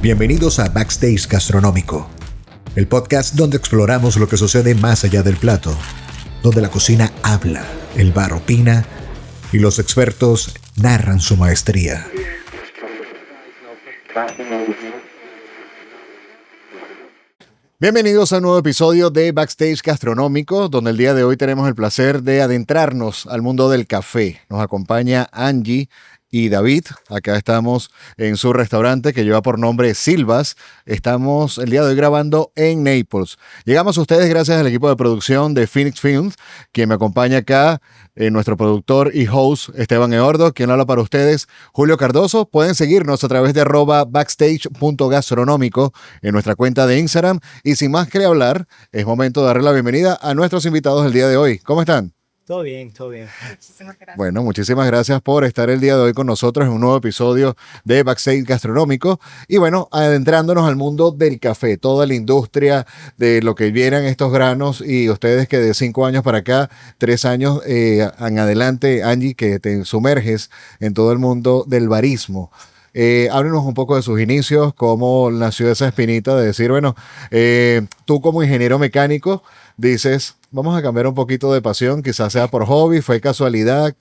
Bienvenidos a Backstage Gastronómico, el podcast donde exploramos lo que sucede más allá del plato, donde la cocina habla, el bar opina y los expertos narran su maestría. Bienvenidos a un nuevo episodio de Backstage Gastronómico, donde el día de hoy tenemos el placer de adentrarnos al mundo del café. Nos acompaña Angie y David. Acá estamos en su restaurante que lleva por nombre Silvas. Estamos el día de hoy grabando en Naples. Llegamos a ustedes gracias al equipo de producción de Phoenix Films, quien me acompaña acá, nuestro productor y host Esteban Eordo, quien habla para ustedes, Julio Cardoso. Pueden seguirnos a través de @backstage.gastronómico en nuestra cuenta de Instagram. Y sin más que hablar, es momento de darle la bienvenida a nuestros invitados del día de hoy. ¿Cómo están? Todo bien, todo bien. Muchísimas gracias. Bueno, muchísimas gracias por estar el día de hoy con nosotros en un nuevo episodio de Backstage Gastronómico. Y bueno, adentrándonos al mundo del café, toda la industria de lo que vieran estos granos y ustedes que de 5 años para acá, 3 años en adelante, Angie, que te sumerges en todo el mundo del barismo. Háblenos un poco de sus inicios, cómo nació esa espinita de decir, bueno, tú como ingeniero mecánico dices, vamos a cambiar un poquito de pasión, quizás sea por hobby, fue casualidad,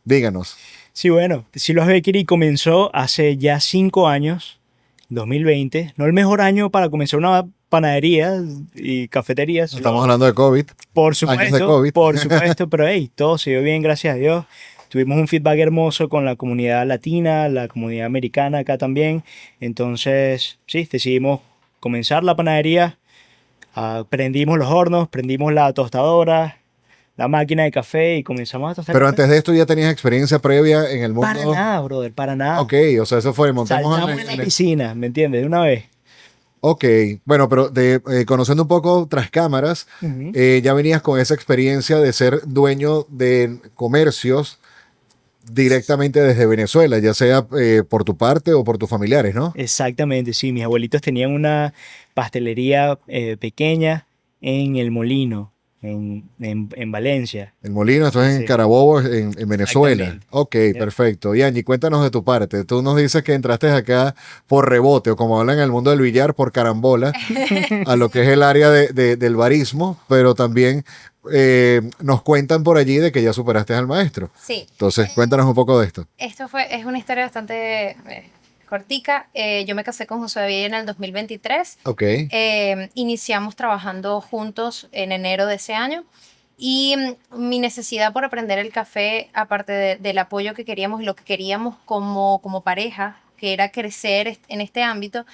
díganos. Sí, bueno, Silvas Bakery comenzó hace ya 5 años, 2020. No el mejor año para comenzar una panadería y cafetería. Estamos hablando de COVID. Por Años de COVID. por supuesto, pero hey, todo se dio bien, gracias a Dios. Tuvimos un feedback hermoso con la comunidad latina, la comunidad americana acá también. Entonces, sí, decidimos comenzar la panadería. Prendimos los hornos, prendimos la tostadora, la máquina de café y comenzamos a tostar. Pero antes de esto ya tenías experiencia previa en el mundo. Para nada, brother, para nada. Ok, o sea, eso fue, Saltamos en la piscina, ¿me entiendes? De una vez. Ok, bueno, pero conociendo un poco tras cámaras, ya venías con esa experiencia de ser dueño de comercios directamente desde Venezuela, ya sea por tu parte o por tus familiares, ¿no? Exactamente, sí. Mis abuelitos tenían una pastelería pequeña en El Molino, en Valencia. El Molino, esto es en Sí. Carabobo, en Venezuela. Exactamente. Ok, perfecto. Y Angie, cuéntanos de tu parte. Tú nos dices que entraste acá por rebote, o como hablan en el mundo del billar, por carambola, a lo que es el área del barismo, pero también nos cuentan por allí de que ya superaste al maestro. Sí. Entonces, cuéntanos un poco de esto. Es una historia bastante cortica. Yo me casé con José David en el 2023. Ok. Iniciamos trabajando juntos en enero de ese año. Y mi necesidad por aprender el café, aparte del apoyo que queríamos y lo que queríamos como pareja, que era crecer en este ámbito,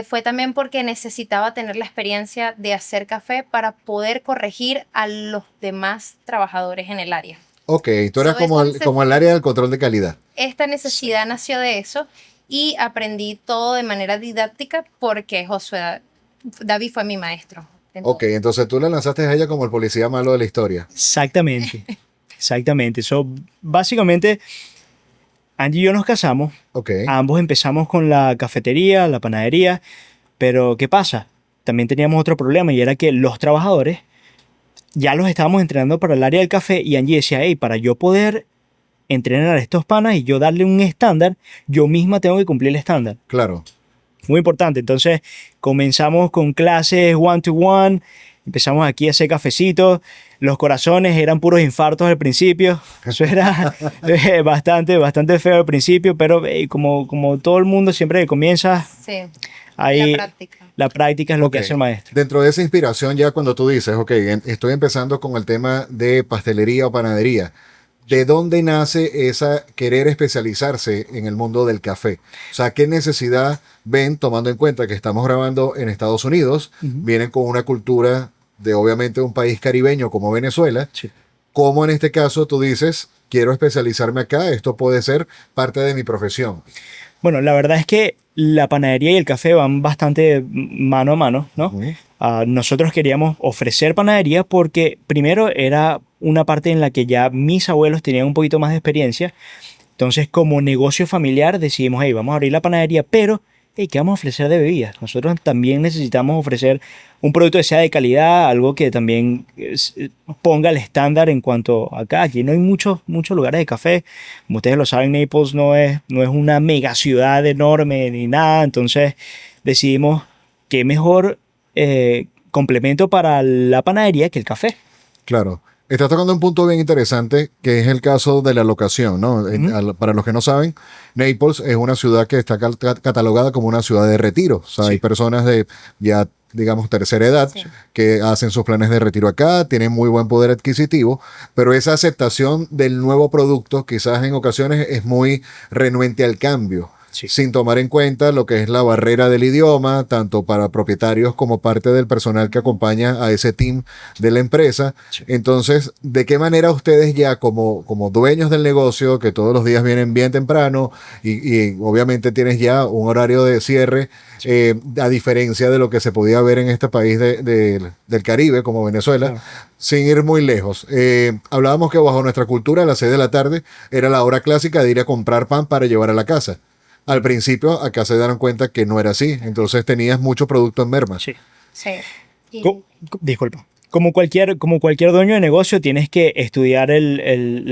fue también porque necesitaba tener la experiencia de hacer café para poder corregir a los demás trabajadores en el área. Ok, tú eras como el área del control de calidad. Esta necesidad nació de eso y aprendí todo de manera didáctica porque David fue mi maestro. Ok, entonces tú le lanzaste a ella como el policía malo de la historia. Exactamente, exactamente. Básicamente, Angie y yo nos casamos. Ok. Ambos empezamos con la cafetería, la panadería, pero ¿qué pasa? También teníamos otro problema y era que los trabajadores ya los estábamos entrenando para el área del café y Angie decía, hey, para yo poder entrenar a estos panas y yo darle un estándar, yo misma tengo que cumplir el estándar. Claro. Muy importante. Entonces comenzamos con clases one-to-one, empezamos aquí a hacer cafecitos, los corazones eran puros infartos al principio, eso era bastante feo al principio, pero como todo el mundo siempre que comienza, Sí, ahí la práctica es lo Ok. que hace el maestro. Dentro de esa inspiración, ya cuando tú dices, ok, estoy empezando con el tema de pastelería o panadería, ¿de dónde nace esa querer especializarse en el mundo del café? O sea, ¿qué necesidad ven, tomando en cuenta que estamos grabando en Estados Unidos, vienen con una cultura de obviamente un país caribeño como Venezuela? Sí. ¿Cómo en este caso tú dices, quiero especializarme acá, esto puede ser parte de mi profesión? Bueno, la verdad es que la panadería y el café van bastante mano a mano, ¿no? Nosotros queríamos ofrecer panadería porque primero era una parte en la que ya mis abuelos tenían un poquito más de experiencia. Entonces, como negocio familiar, decidimos, hey, vamos a abrir la panadería, pero hey, ¿qué vamos a ofrecer de bebidas? Nosotros también necesitamos ofrecer un producto que sea de calidad, algo que también ponga el estándar en cuanto a acá. Aquí no hay muchos lugares de café. Como ustedes lo saben, Naples no es una mega ciudad enorme ni nada. Entonces decidimos qué mejor complemento para la panadería que el café. Claro. Estás tocando un punto bien interesante, que es el caso de la locación, ¿no? Para los que no saben, Naples es una ciudad que está catalogada como una ciudad de retiro. O sea, Sí. hay personas de ya, digamos, tercera edad Sí. que hacen sus planes de retiro acá, tienen muy buen poder adquisitivo, pero esa aceptación del nuevo producto quizás en ocasiones es muy renuente al cambio. Sí. Sin tomar en cuenta lo que es la barrera del idioma, tanto para propietarios como parte del personal que acompaña a ese team de la empresa. Sí. Entonces, ¿de qué manera ustedes ya como dueños del negocio, que todos los días vienen bien temprano y obviamente tienes ya un horario de cierre, a diferencia de lo que se podía ver en este país del Caribe, como Venezuela, Claro. sin ir muy lejos? Hablábamos que bajo nuestra cultura, a las 6 de la tarde era la hora clásica de ir a comprar pan para llevar a la casa. Al principio, acá se dieron cuenta que no era así. Entonces tenías mucho producto en merma. Sí. Sí. Y- Disculpa. Como cualquier dueño de negocio, tienes que estudiar la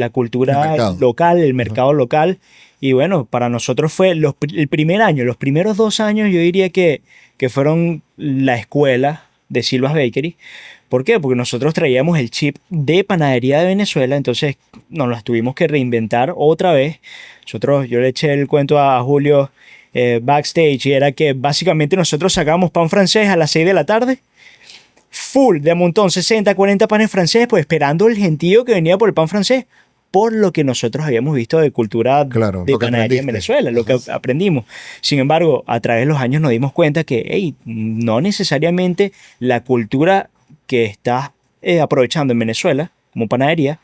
El cultura mercado. local, el mercado local. Y bueno, para nosotros fue el primer año, los primeros 2 años, yo diría que fueron la escuela de Silva's Bakery. ¿Por qué? Porque nosotros traíamos el chip de panadería de Venezuela, entonces nos las tuvimos que reinventar otra vez. Yo le eché el cuento a Julio backstage y era que básicamente nosotros sacábamos pan francés a las 6 de la tarde, full, de a montón, 60, 40 panes franceses, pues esperando el gentío que venía por el pan francés, por lo que nosotros habíamos visto de cultura Claro, de lo que panadería en aprendiste. Venezuela, lo que aprendimos. Sin embargo, a través de los años nos dimos cuenta que hey, no necesariamente la cultura que estás aprovechando en Venezuela como panadería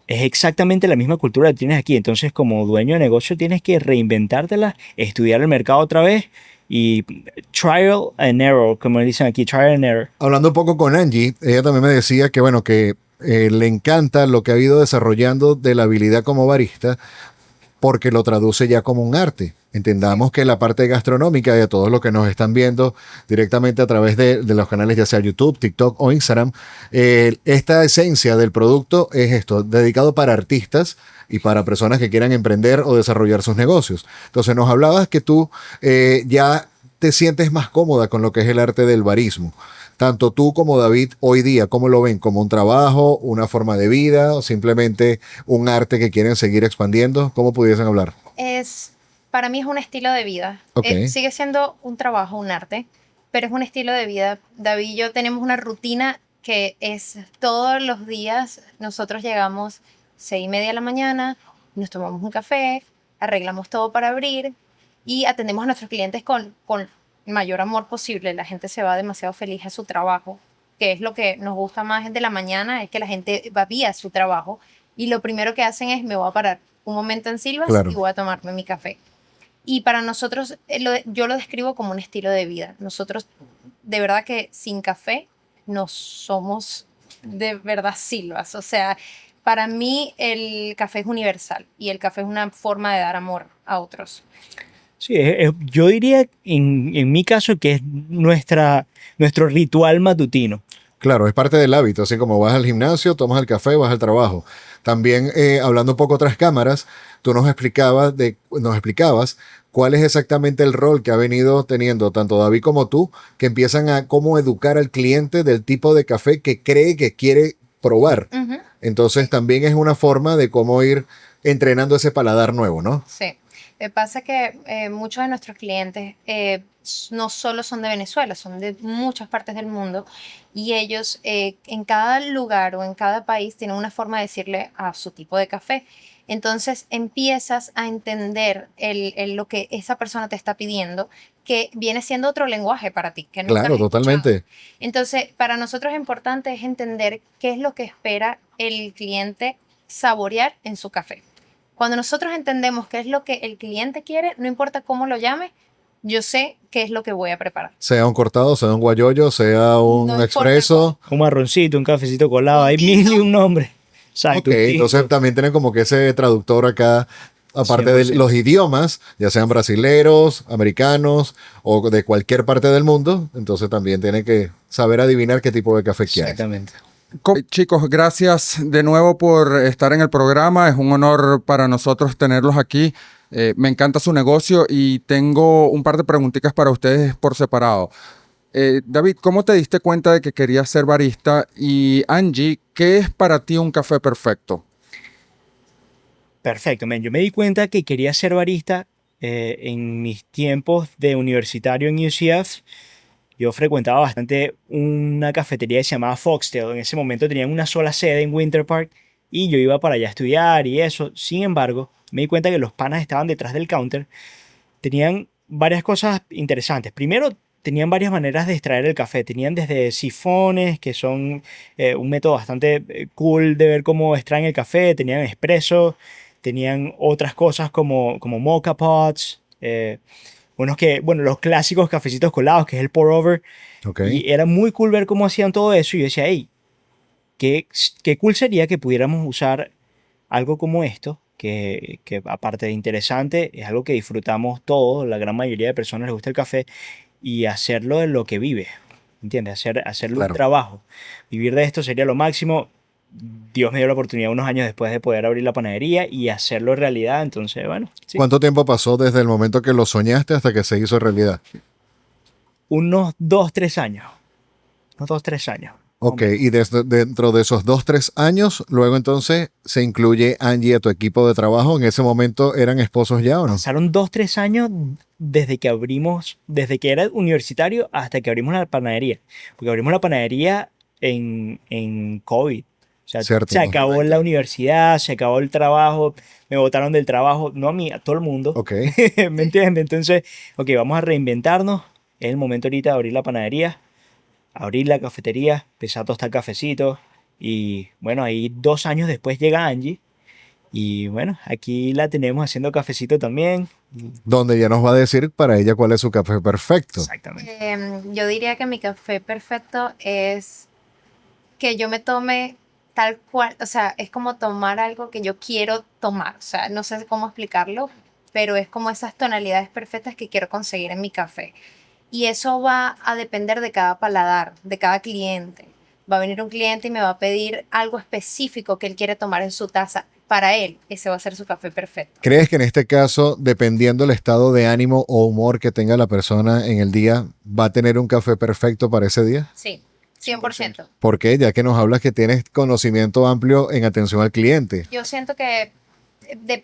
es exactamente la misma cultura que tienes aquí. Entonces, como dueño de negocio, tienes que reinventártela, estudiar el mercado otra vez y trial and error, como dicen aquí, trial and error. Hablando un poco con Angie, ella también me decía que, bueno, que le encanta lo que ha ido desarrollando de la habilidad como barista, porque lo traduce ya como un arte. Entendamos que la parte gastronómica de todos los que nos están viendo directamente a través de los canales, ya sea YouTube, TikTok o Instagram, esta esencia del producto es esto, dedicado para artistas y para personas que quieran emprender o desarrollar sus negocios. Entonces nos hablabas que tú ya te sientes más cómoda con lo que es el arte del barismo. Tanto tú como David hoy día, ¿cómo lo ven? ¿Como un trabajo, una forma de vida o simplemente un arte que quieren seguir expandiendo? ¿Cómo pudiesen hablar? Para mí es un estilo de vida. Ok. Sigue siendo un trabajo, un arte, pero es un estilo de vida. David y yo tenemos una rutina que es todos los días. Nosotros llegamos 6:30 de la mañana, nos tomamos un café, arreglamos todo para abrir y atendemos a nuestros clientes con el mayor amor posible. La gente se va demasiado feliz a su trabajo, que es lo que nos gusta más de la mañana, es que la gente va vía su trabajo y lo primero que hacen es me voy a parar un momento en Silva's Claro. y voy a tomarme mi café. Y para nosotros, yo lo describo como un estilo de vida. Nosotros, de verdad que sin café, no somos de verdad Silva's. O sea, para mí el café es universal y el café es una forma de dar amor a otros. Sí, yo diría en mi caso que es nuestro ritual matutino. Claro, es parte del hábito, así como vas al gimnasio, tomas el café, vas al trabajo. También, hablando un poco tras cámaras, tú nos explicabas cuál es exactamente el rol que ha venido teniendo tanto David como tú, que empiezan a cómo educar al cliente del tipo de café que cree que quiere probar. Ujú. Entonces también es una forma de cómo ir entrenando ese paladar nuevo, ¿no? Sí. Pasa que muchos de nuestros clientes no solo son de Venezuela, son de muchas partes del mundo y ellos en cada lugar o en cada país tienen una forma de decirle a su tipo de café. Entonces empiezas a entender lo que esa persona te está pidiendo, que viene siendo otro lenguaje para ti, que nunca Claro, has escuchado. totalmente. Entonces, para nosotros es importante es entender qué es lo que espera el cliente saborear en su café. Cuando nosotros entendemos qué es lo que el cliente quiere, no importa cómo lo llame, yo sé qué es lo que voy a preparar. Sea un cortado, sea un guayoyo, sea un No importa expreso. Un marroncito, un cafecito colado, Un hay tinto. mil y un nombre. Exacto. Ok, un tinto. entonces también tienen como que ese traductor acá. aparte de 100%. los idiomas, ya sean brasileros, americanos o de cualquier parte del mundo, entonces también tiene que saber adivinar qué tipo de café quiere. Exactamente. Chicos, gracias de nuevo por estar en el programa. Es un honor para nosotros tenerlos aquí. Me encanta su negocio y tengo un par de preguntitas para ustedes por separado. David, ¿cómo te diste cuenta de que querías ser barista? Y Angie, ¿qué es para ti un café perfecto? Perfecto, men. Yo me di cuenta que quería ser barista en mis tiempos de universitario en UCF. Yo frecuentaba bastante una cafetería que se llamaba Foxtail. En ese momento tenían una sola sede en Winter Park y yo iba para allá a estudiar y eso. Sin embargo, me di cuenta que los panas estaban detrás del counter. Tenían varias cosas interesantes. Primero, tenían varias maneras de extraer el café. Tenían desde sifones, que son un método bastante cool de ver cómo extraen el café. Tenían espresso. Tenían otras cosas como mocha pots. Bueno, los clásicos cafecitos colados, que es el pour over. Ok. Y era muy cool ver cómo hacían todo eso. Y yo decía, hey, qué cool sería que pudiéramos usar algo como esto, que aparte de interesante, es algo que disfrutamos todos, la gran mayoría de personas les gusta el café, y hacerlo de lo que vive, ¿entiendes? Hacerlo un Claro. trabajo. Vivir de esto sería lo máximo. Dios me dio la oportunidad unos años después de poder abrir la panadería y hacerlo realidad, entonces, bueno, sí. ¿Cuánto tiempo pasó desde el momento que lo soñaste hasta que se hizo realidad? Unos 2, 3 años. Unos 2, 3 años. Ok, y dentro de esos 2, 3 años, luego entonces se incluye Angie a tu equipo de trabajo. ¿En ese momento eran esposos ya o no? Pasaron 2, 3 años desde que era universitario hasta que abrimos la panadería. Porque abrimos la panadería en COVID. O sea, Cierto. se acabó la universidad, se acabó el trabajo, me botaron del trabajo, no a mí, a todo el mundo. Ok. ¿Me entiendes? Entonces, ok, vamos a reinventarnos. Es el momento ahorita de abrir la panadería, abrir la cafetería, empezar a tostar cafecitos. Y bueno, ahí 2 años después llega Angie. Y bueno, aquí la tenemos haciendo cafecito también. Donde ya nos va a decir para ella cuál es su café perfecto. Exactamente. Yo diría que mi café perfecto es que yo me tome tal cual, o sea, es como tomar algo que yo quiero tomar, o sea, no sé cómo explicarlo, pero es como esas tonalidades perfectas que quiero conseguir en mi café. Y eso va a depender de cada paladar, de cada cliente. Va a venir un cliente y me va a pedir algo específico que él quiere tomar en su taza. Para él, ese va a ser su café perfecto. ¿Crees que en este caso, dependiendo del estado de ánimo o humor que tenga la persona en el día, va a tener un café perfecto para ese día? Sí, 100%. ¿Por qué? Ya que nos hablas que tienes conocimiento amplio en atención al cliente. Yo siento que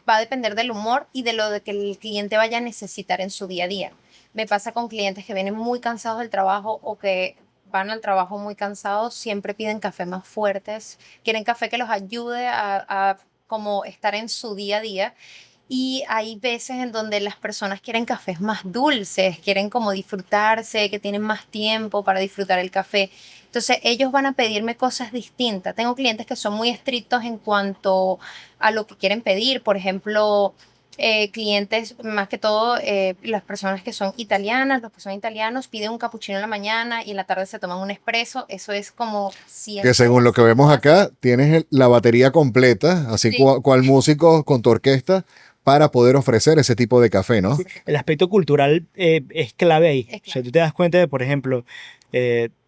va a depender del humor y de lo de que el cliente vaya a necesitar en su día a día. Me pasa con clientes que vienen muy cansados del trabajo o que van al trabajo muy cansados, siempre piden café más fuertes, quieren café que los ayude a como estar en su día a día. Y hay veces en donde las personas quieren cafés más dulces, quieren como disfrutarse, que tienen más tiempo para disfrutar el café. Entonces ellos van a pedirme cosas distintas. Tengo clientes que son muy estrictos en cuanto a lo que quieren pedir. Por ejemplo, clientes, más que todo, las personas que son italianas, los que son italianos, piden un cappuccino en la mañana y en la tarde se toman un espresso. Eso es como Que según lo que vemos acá, tienes la batería completa, así Sí. cual músico con tu orquesta, para poder ofrecer ese tipo de café, ¿no? El aspecto cultural es clave ahí. Es O sea, clave. tú te das cuenta de, por ejemplo,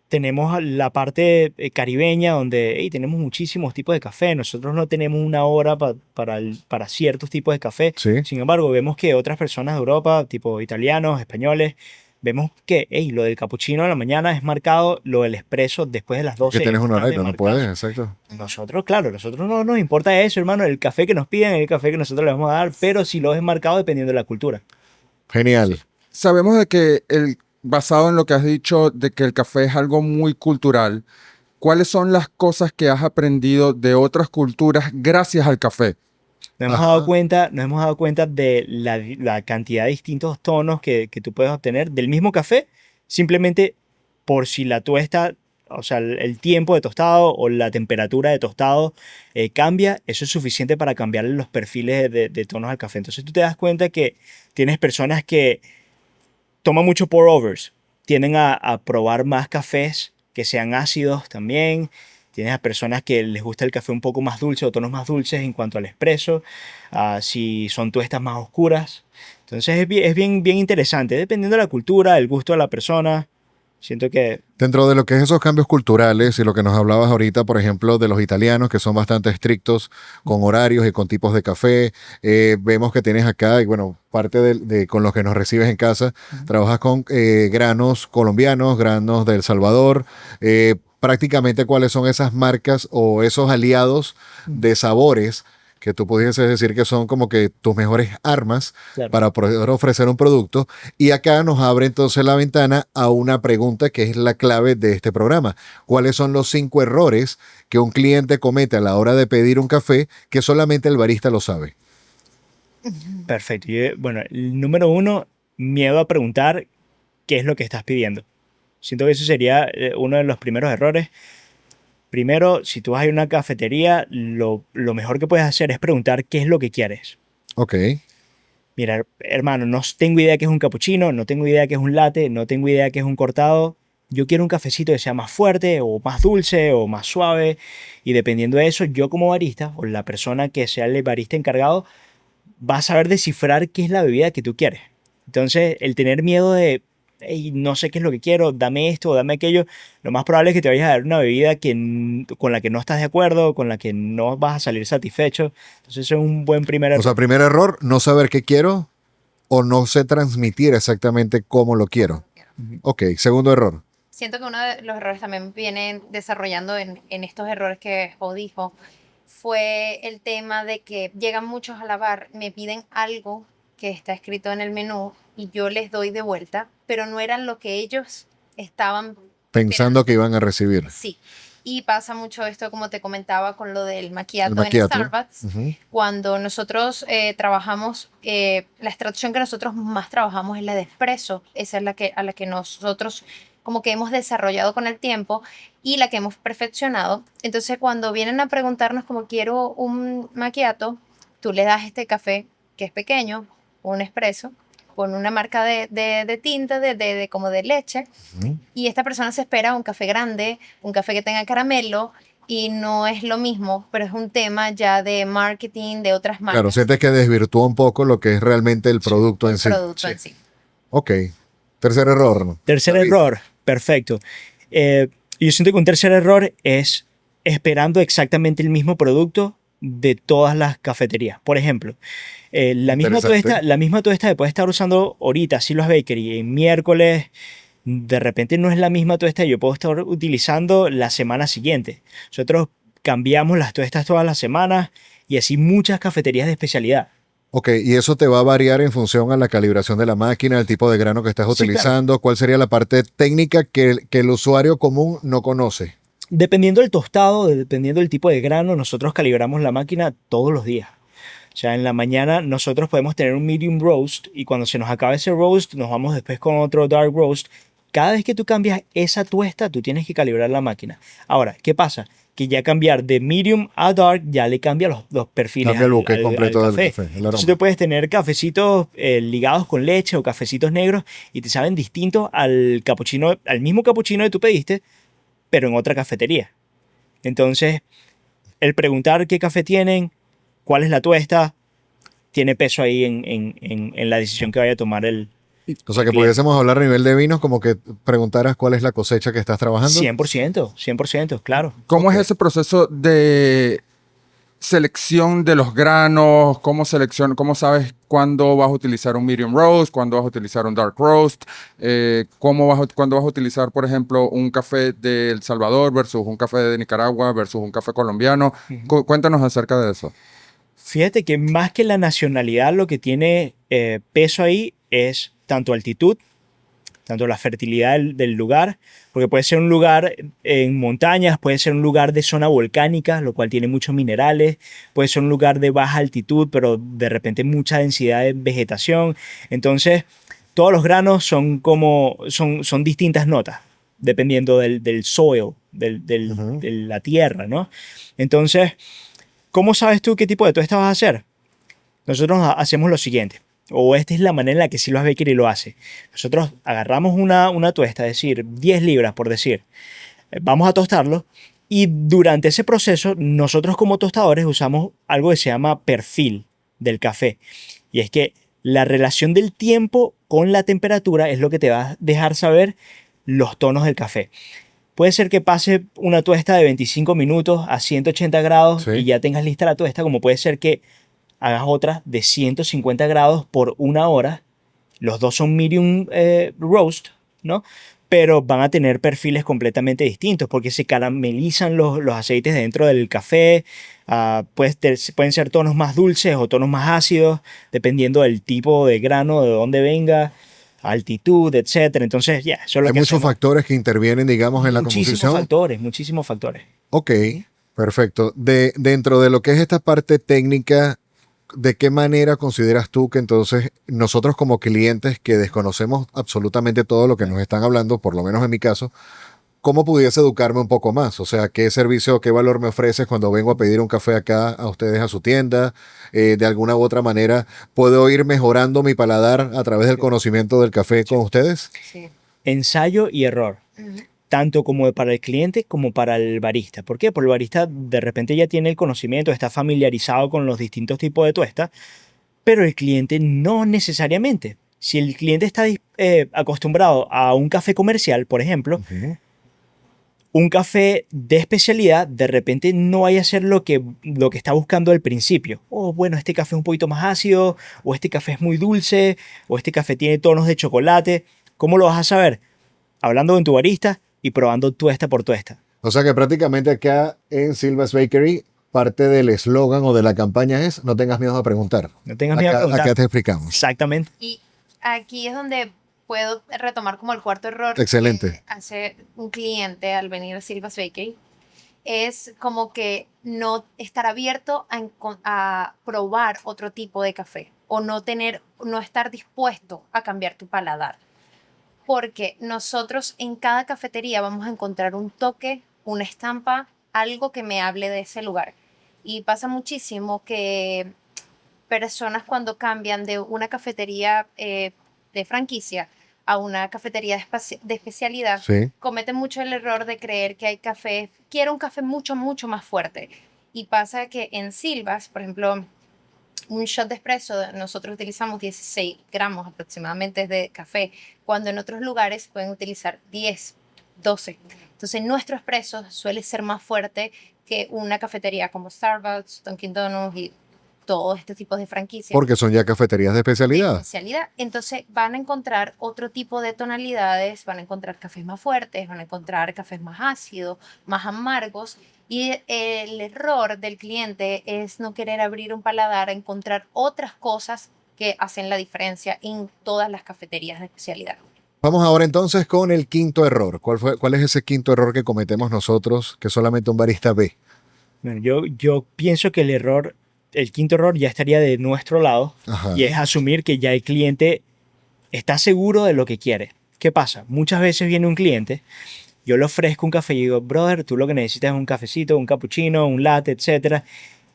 tenemos la parte caribeña donde hey, tenemos muchísimos tipos de café. Nosotros no tenemos una hora para ciertos tipos de café. Sí. Sin embargo, vemos que otras personas de Europa, tipo italianos, españoles, vemos que hey, lo del capuchino en la mañana es marcado, lo del espresso después de las 12 Que tienes es un bastante horario, no marcado. puedes, exacto. Nosotros, claro, nosotros no nos importa eso, hermano. El café que nos piden es el café que nosotros le vamos a dar, pero sí lo es marcado dependiendo de la cultura. Genial. Sabemos de que basado en lo que has dicho, de que el café es algo muy cultural, ¿cuáles son las cosas que has aprendido de otras culturas gracias al café? Ajá. Nos hemos dado cuenta de la cantidad de distintos tonos que tú puedes obtener del mismo café, simplemente por si la tuesta, o sea, el tiempo de tostado o la temperatura de tostado cambia, eso es suficiente para cambiarle los perfiles de tonos al café. Entonces tú te das cuenta que tienes personas que toman mucho pour overs, tienden a probar más cafés que sean ácidos también. Tienes a personas que les gusta el café un poco más dulce o tonos más dulces en cuanto al espresso, si son tuestas más oscuras. Entonces es bien interesante, dependiendo de la cultura, el gusto de la persona. Siento que Dentro de lo que es esos cambios culturales y lo que nos hablabas ahorita, por ejemplo, de los italianos que son bastante estrictos con horarios y con tipos de café, vemos que tienes acá, y bueno, parte con los que nos recibes en casa, trabajas con granos colombianos, granos de El Salvador, prácticamente cuáles son esas marcas o esos aliados de sabores que tú pudieses decir que son como que tus mejores armas claro. para poder ofrecer un producto. Y acá nos abre entonces la ventana a una pregunta que es la clave de este programa. ¿Cuáles son los 5 errores que un cliente comete a la hora de pedir un café que solamente el barista lo sabe? Perfecto. Bueno, el número 1, miedo a preguntar qué es lo que estás pidiendo. Siento que eso sería uno de los primeros errores. Primero, si tú vas a ir a una cafetería, lo mejor que puedes hacer es preguntar qué es lo que quieres. Ok. Mira, hermano, no tengo idea qué es un cappuccino, no tengo idea qué es un latte, no tengo idea qué es un cortado. Yo quiero un cafecito que sea más fuerte o más dulce o más suave. Y dependiendo de eso, yo como barista o la persona que sea el barista encargado va a saber descifrar qué es la bebida que tú quieres. Entonces, el tener miedo de, "Ey, no sé qué es lo que quiero, dame esto o dame aquello", lo más probable es que te vayas a dar una bebida con la que no estás de acuerdo, con la que no vas a salir satisfecho. Entonces, eso es un buen primer O error. sea, primer error, no saber qué quiero o no sé transmitir exactamente cómo lo quiero. Ok, segundo error. Siento que uno de los errores también viene desarrollando en estos errores que Jo dijo, fue el tema de que llegan muchos a la bar, me piden algo que está escrito en el menú y yo les doy de vuelta, pero no eran lo que ellos estaban Pensando esperando. que iban a recibir Sí. Y pasa mucho esto, como te comentaba, con lo del el macchiato en macchiato. Starbucks. Ujú. Cuando nosotros trabajamos, la extracción que nosotros más trabajamos es la de espresso. Esa es a la que nosotros como que hemos desarrollado con el tiempo y la que hemos perfeccionado. Entonces, cuando vienen a preguntarnos como quiero un macchiato, tú le das este café que es pequeño, un espresso, con una marca de tinta, como de leche, Ujú. y esta persona se espera un café grande, un café que tenga caramelo, y no es lo mismo, pero es un tema ya de marketing de otras Claro, marcas, sientes que desvirtúa un poco lo que es realmente el producto en el sí. producto en sí. Ok. Tercer error. Tercer David. error, perfecto. Yo siento que un tercer error es esperando exactamente el mismo producto de todas las cafeterías. Por ejemplo, Interesante. la misma tuesta que puedes estar usando ahorita, Silo's Bakery, en miércoles, de repente no es la misma tuesta que yo puedo estar utilizando la semana siguiente. Nosotros cambiamos las tuestas todas las semanas y así muchas cafeterías de especialidad. Ok, y eso te va a variar en función a la calibración de la máquina, el tipo de grano que estás Sí, claro. utilizando, cuál sería la parte técnica que el usuario común no conoce. Dependiendo del tostado, dependiendo del tipo de grano, nosotros calibramos la máquina todos los días. O sea, en la mañana nosotros podemos tener un medium roast y cuando se nos acaba ese roast nos vamos después con otro dark roast. Cada vez que tú cambias esa tuesta, tú tienes que calibrar la máquina. Ahora, ¿qué pasa? Que ya cambiar de medium a dark ya le cambia los perfiles Cambia el buque al completo del café. café, el Entonces aroma. tú puedes tener cafecitos ligados con leche o cafecitos negros y te saben distintos al cappuccino, al mismo cappuccino que tú pediste, pero en otra cafetería. Entonces, el preguntar qué café tienen, cuál es la tuesta, tiene peso ahí en la decisión que vaya a tomar el O sea, que cliente. pudiésemos hablar a nivel de vinos, como que preguntaras cuál es la cosecha que estás trabajando. 100%, claro. ¿Cómo Ok. es ese proceso de selección de los granos? ¿Cómo sabes cuándo vas a utilizar un medium roast, cuándo vas a utilizar un dark roast? ¿Cuándo vas a utilizar, por ejemplo, un café de El Salvador versus un café de Nicaragua versus un café colombiano? Cuéntanos acerca de eso. Fíjate que más que la nacionalidad, lo que tiene peso ahí es tanto altitud, tanto la fertilidad del lugar, porque puede ser un lugar en montañas, puede ser un lugar de zona volcánica, lo cual tiene muchos minerales, puede ser un lugar de baja altitud, pero de repente mucha densidad de vegetación. Entonces, todos los granos son distintas notas, dependiendo del soil, Ujú. de la tierra, ¿no? Entonces, ¿cómo sabes tú qué tipo de tuesta vas a hacer? Nosotros hacemos lo siguiente, o esta es la manera en la que Silo's Bakery lo hace. Nosotros agarramos una tuesta, es decir, 10 libras por decir, vamos a tostarlo Y durante ese proceso, nosotros como tostadores usamos algo que se llama perfil del café. Y es que la relación del tiempo con la temperatura es lo que te va a dejar saber los tonos del café. Puede ser que pase una tuesta de 25 minutos a 180 grados Sí. y ya tengas lista la tuesta, como puede ser que hagas otra de 150 grados por 1 hora. Los dos son medium roast, ¿no? Pero van a tener perfiles completamente distintos porque se caramelizan los aceites dentro del café. Pueden ser tonos más dulces o tonos más ácidos, dependiendo del tipo de grano, de dónde venga, altitud, etcétera. Entonces, ya, eso es lo Hay que muchos hacemos. factores que intervienen, digamos, en la composición. Muchísimos factores. Ok, perfecto. Dentro de lo que es esta parte técnica, ¿de qué manera consideras tú que entonces nosotros como clientes que desconocemos absolutamente todo lo que nos están hablando, por lo menos en mi caso, cómo pudiese educarme un poco más? O sea, ¿qué servicio, qué valor me ofreces cuando vengo a pedir un café acá a ustedes a su tienda? De alguna u otra manera, ¿puedo ir mejorando mi paladar a través del conocimiento del café con ustedes? Sí. Ensayo y error. Ujú. Tanto como para el cliente como para el barista. ¿Por qué? Porque el barista de repente ya tiene el conocimiento, está familiarizado con los distintos tipos de tuesta, pero el cliente no necesariamente. Si el cliente está acostumbrado a un café comercial, por ejemplo, Ujú. un café de especialidad de repente no vaya a ser lo que está buscando al principio. Oh, bueno, este café es un poquito más ácido, o este café es muy dulce, o este café tiene tonos de chocolate. ¿Cómo lo vas a saber? Hablando con tu barista y probando tuesta por tuesta. O sea que prácticamente acá en Silva's Bakery, parte del eslogan o de la campaña es no tengas miedo a preguntar. No tengas miedo a preguntar. Acá te explicamos. Exactamente. Y aquí es donde puedo retomar como el cuarto error Excelente. que hace un cliente al venir a Silva's Bakery. Es como que no estar abierto a probar otro tipo de café o no estar dispuesto a cambiar tu paladar. Porque nosotros en cada cafetería vamos a encontrar un toque, una estampa, algo que me hable de ese lugar. Y pasa muchísimo que personas cuando cambian de una cafetería de franquicia a una cafetería de especialidad, Sí. cometen mucho el error de creer que hay café, quiero un café mucho, mucho más fuerte. Y pasa que en Silvas, por ejemplo, un shot de espresso, nosotros utilizamos 16 gramos aproximadamente de café, cuando en otros lugares pueden utilizar 10, 12. Entonces nuestro espresso suele ser más fuerte que una cafetería como Starbucks, Dunkin' Donuts y todos estos tipos de franquicias Porque son ya cafeterías de de especialidad. especialidad. Entonces van a encontrar otro tipo de tonalidades, van a encontrar cafés más fuertes, van a encontrar cafés más ácidos, más amargos. Y el error del cliente es no querer abrir un paladar a encontrar otras cosas que hacen la diferencia en todas las cafeterías de especialidad. Vamos ahora entonces con el quinto error. ¿Cuál es ese quinto error que cometemos nosotros que solamente un barista ve? Bueno, yo pienso que el quinto error ya estaría de nuestro lado Ajá. y es asumir que ya el cliente está seguro de lo que quiere. ¿Qué pasa? Muchas veces viene un cliente, yo le ofrezco un café y digo, brother, tú lo que necesitas es un cafecito, un cappuccino, un latte, etcétera,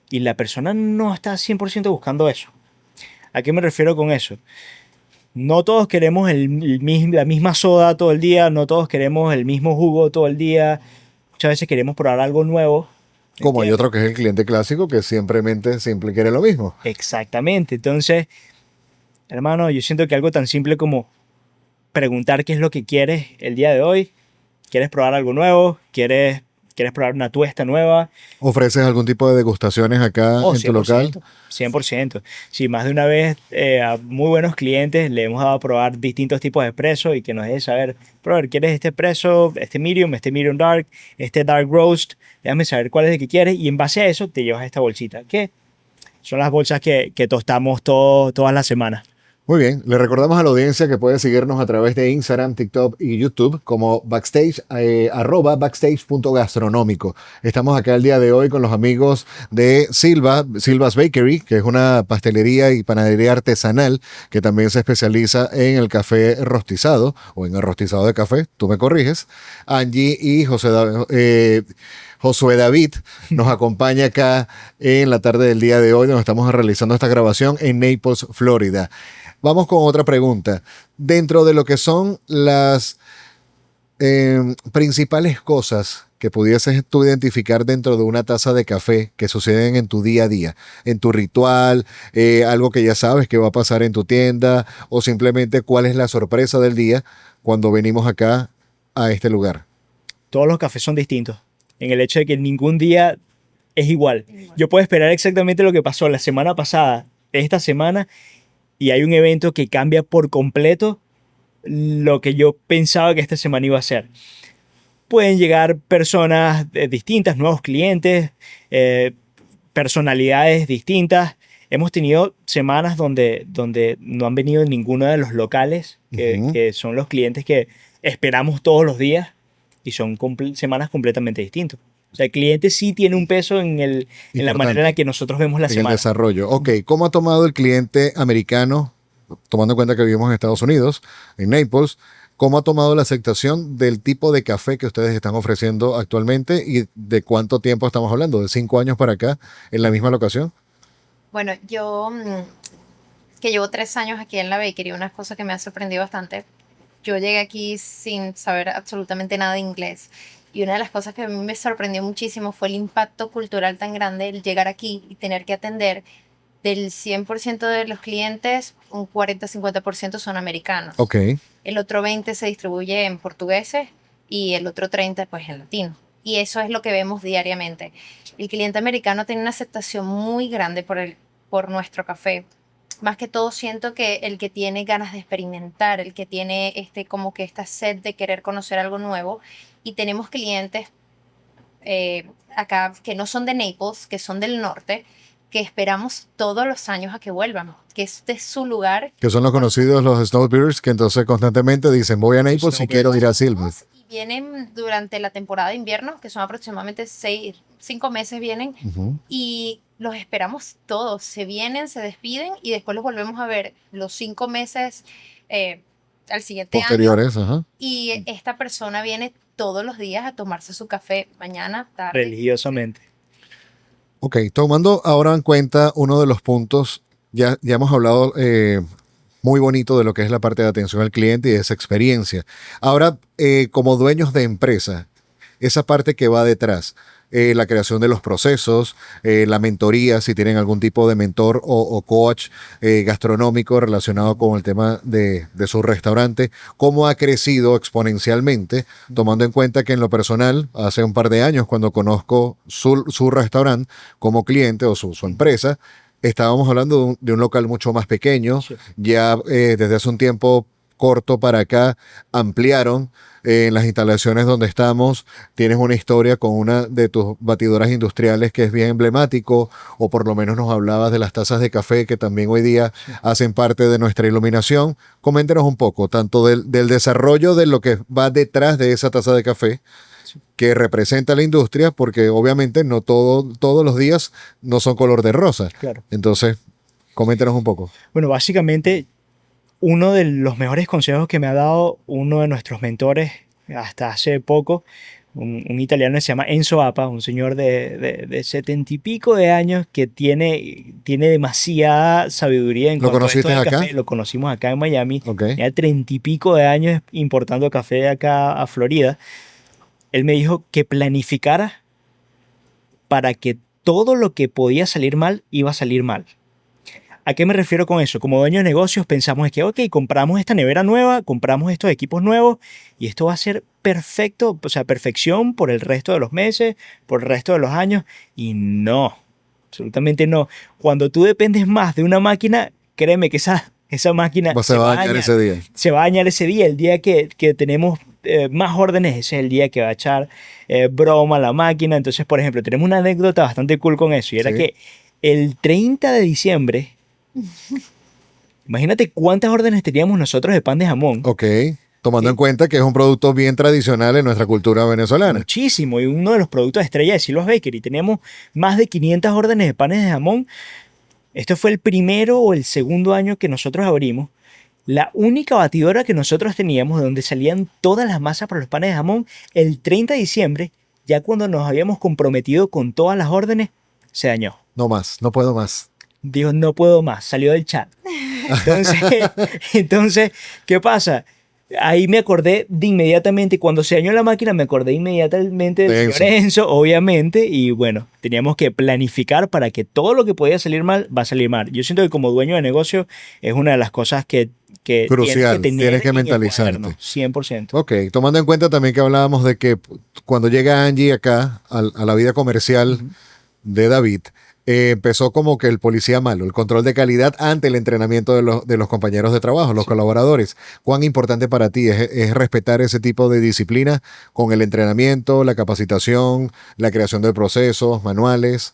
y la persona no está 100% buscando eso. ¿A qué me refiero con eso? No todos queremos la misma soda todo el día, no todos queremos el mismo jugo todo el día. Muchas veces queremos probar algo nuevo. Como hay ¿Entiendes? otro que es el cliente clásico que siempre quiere lo mismo. Exactamente. Entonces, hermano, yo siento que algo tan simple como preguntar qué es lo que quieres el día de hoy. ¿Quieres probar algo nuevo? ¿Quieres probar una tuesta nueva? ¿Ofreces algún tipo de degustaciones acá Oh, en tu local? 100%. Sí, más de una vez a muy buenos clientes le hemos dado a probar distintos tipos de espresso y que nos deje saber, brother, ¿quieres este espresso, este medium dark, este dark roast? Déjame saber cuál es el que quieres y en base a eso te llevas esta bolsita, que son las bolsas que tostamos todas las semanas. Muy bien, le recordamos a la audiencia que puede seguirnos a través de Instagram, TikTok y YouTube como backstage, @backstage.gastronómico. Estamos acá el día de hoy con los amigos de Silva's Bakery, que es una pastelería y panadería artesanal que también se especializa en el café rostizado o en el rostizado de café, tú me corriges. Angie y Josué David nos acompaña acá en la tarde del día de hoy, donde estamos realizando esta grabación en Naples, Florida. Vamos con otra pregunta. Dentro de lo que son Principales cosas que pudieses tú identificar dentro de una taza de café que suceden en tu día a día, en tu ritual, algo que ya sabes que va a pasar en tu tienda, o simplemente cuál es la sorpresa del día cuando venimos acá a este lugar. Todos los cafés son distintos, en el hecho de que ningún día es igual. Yo puedo esperar exactamente lo que pasó la semana pasada, esta semana, y hay un evento que cambia por completo lo que yo pensaba que esta semana iba a ser. Pueden llegar personas distintas, nuevos clientes, personalidades distintas. Hemos tenido semanas donde no han venido ninguno de los locales, que son los clientes que esperamos todos los días, y son semanas completamente distintas. O sea, el cliente sí tiene un peso en la manera en la que nosotros vemos la En el semana. desarrollo. Ok, ¿cómo ha tomado el cliente americano, tomando en cuenta que vivimos en Estados Unidos, en Naples, cómo ha tomado la aceptación del tipo de café que ustedes están ofreciendo actualmente y de cuánto tiempo estamos hablando? ¿De 5 años para acá en la misma locación? Bueno, yo que llevo 3 años aquí en la bakery, una cosa que me ha sorprendido bastante. Yo llegué aquí sin saber absolutamente nada de inglés. Y una de las cosas que a mí me sorprendió muchísimo fue el impacto cultural tan grande, el llegar aquí y tener que atender del 100% de los clientes, un 40-50% son americanos. Ok, El otro 20% se distribuye en portugueses y el otro 30% pues en latino. Y eso es lo que vemos diariamente. El cliente americano tiene una aceptación muy grande por nuestro café. Más que todo siento que el que tiene ganas de experimentar, el que tiene como que esta sed de querer conocer algo nuevo. Y tenemos clientes acá que no son de Naples, que son del norte, que esperamos todos los años a que vuelvan, que este es su lugar. que son los conocidos los Snowbirds, que entonces constantemente dicen, voy a Naples y quiero ir a Silver. Y vienen durante la temporada de invierno, que son aproximadamente 5 meses vienen, y los esperamos todos. Se vienen, se despiden y después los volvemos a ver los 5 meses al siguiente Posteriores, año. ajá. Y esta persona viene todos los días a tomarse su café, mañana, tarde. Religiosamente. Ok, tomando ahora en cuenta uno de los puntos, ya hemos hablado muy bonito de lo que es la parte de atención al cliente y de esa experiencia. Ahora, como dueños de empresa, esa parte que va detrás, la creación de los procesos, la mentoría, si tienen algún tipo de mentor o coach gastronómico relacionado con el tema de su restaurante, cómo ha crecido exponencialmente, tomando en cuenta que en lo personal, hace un par de años, cuando conozco su restaurante como cliente o su empresa, estábamos hablando de un local mucho más pequeño. Sí. Ya desde hace un tiempo corto para acá ampliaron en las instalaciones donde estamos. Tienes una historia con una de tus batidoras industriales que es bien emblemático, o por lo menos nos hablabas de las tazas de café que también hoy día hacen parte de nuestra iluminación. Coméntenos un poco, tanto del desarrollo de lo que va detrás de esa taza de café que representa la industria, porque obviamente no todos los días no son color de rosa. Claro. Entonces, coméntenos un poco. Bueno, básicamente, uno de los mejores consejos que me ha dado uno de nuestros mentores hasta hace poco, un italiano que se llama Enzo Appa, un señor de 70 y pico de años que tiene demasiada sabiduría en ¿Lo cuanto a esto conociste del acá? café. Lo conocimos acá en Miami. Ok. Ya 30 y pico de años importando café acá a Florida. Él me dijo que planificara para que todo lo que podía salir mal iba a salir mal. ¿A qué me refiero con eso? Como dueños de negocios pensamos que, ok, compramos esta nevera nueva, compramos estos equipos nuevos y esto va a ser perfecto, o sea, perfección por el resto de los meses, por el resto de los años. Y no, absolutamente no. Cuando tú dependes más de una máquina, créeme que esa máquina Se va a dañar ese día. se va a dañar ese día. El día que tenemos más órdenes, ese es el día que va a echar broma la máquina. Entonces, por ejemplo, tenemos una anécdota bastante cool con eso. Y era Sí. que el 30 de diciembre, imagínate cuántas órdenes teníamos nosotros de pan de jamón. Ok, tomando Sí. en cuenta que es un producto bien tradicional en nuestra cultura venezolana. Muchísimo. Y uno de los productos estrella de Silva's Bakery. Teníamos más de 500 órdenes de panes de jamón. Esto fue el primero o el segundo año que nosotros abrimos. La única batidora que nosotros teníamos, de donde salían todas las masas para los panes de jamón, el 30 de diciembre, ya cuando nos habíamos comprometido con todas las órdenes, se dañó. No más, no puedo más. Dijo, no puedo más, salió del chat. Entonces, ¿qué pasa? Ahí me acordé de inmediatamente, cuando se dañó la máquina, me acordé inmediatamente del Tenso. señor Enzo, obviamente, y bueno, teníamos que planificar para que todo lo que podía salir mal, va a salir mal. Yo siento que como dueño de negocio es una de las cosas que tienes que Crucial, tienes tener que en el cuaderno, mentalizarte. 100%. Ok, tomando en cuenta también que hablábamos de que cuando llega Angie acá a la vida comercial Ujú. de David, empezó como que el policía malo, el control de calidad ante el entrenamiento de los compañeros de trabajo, los Sí. colaboradores. ¿Cuán importante para ti es respetar ese tipo de disciplina con el entrenamiento, la capacitación, la creación de procesos, manuales?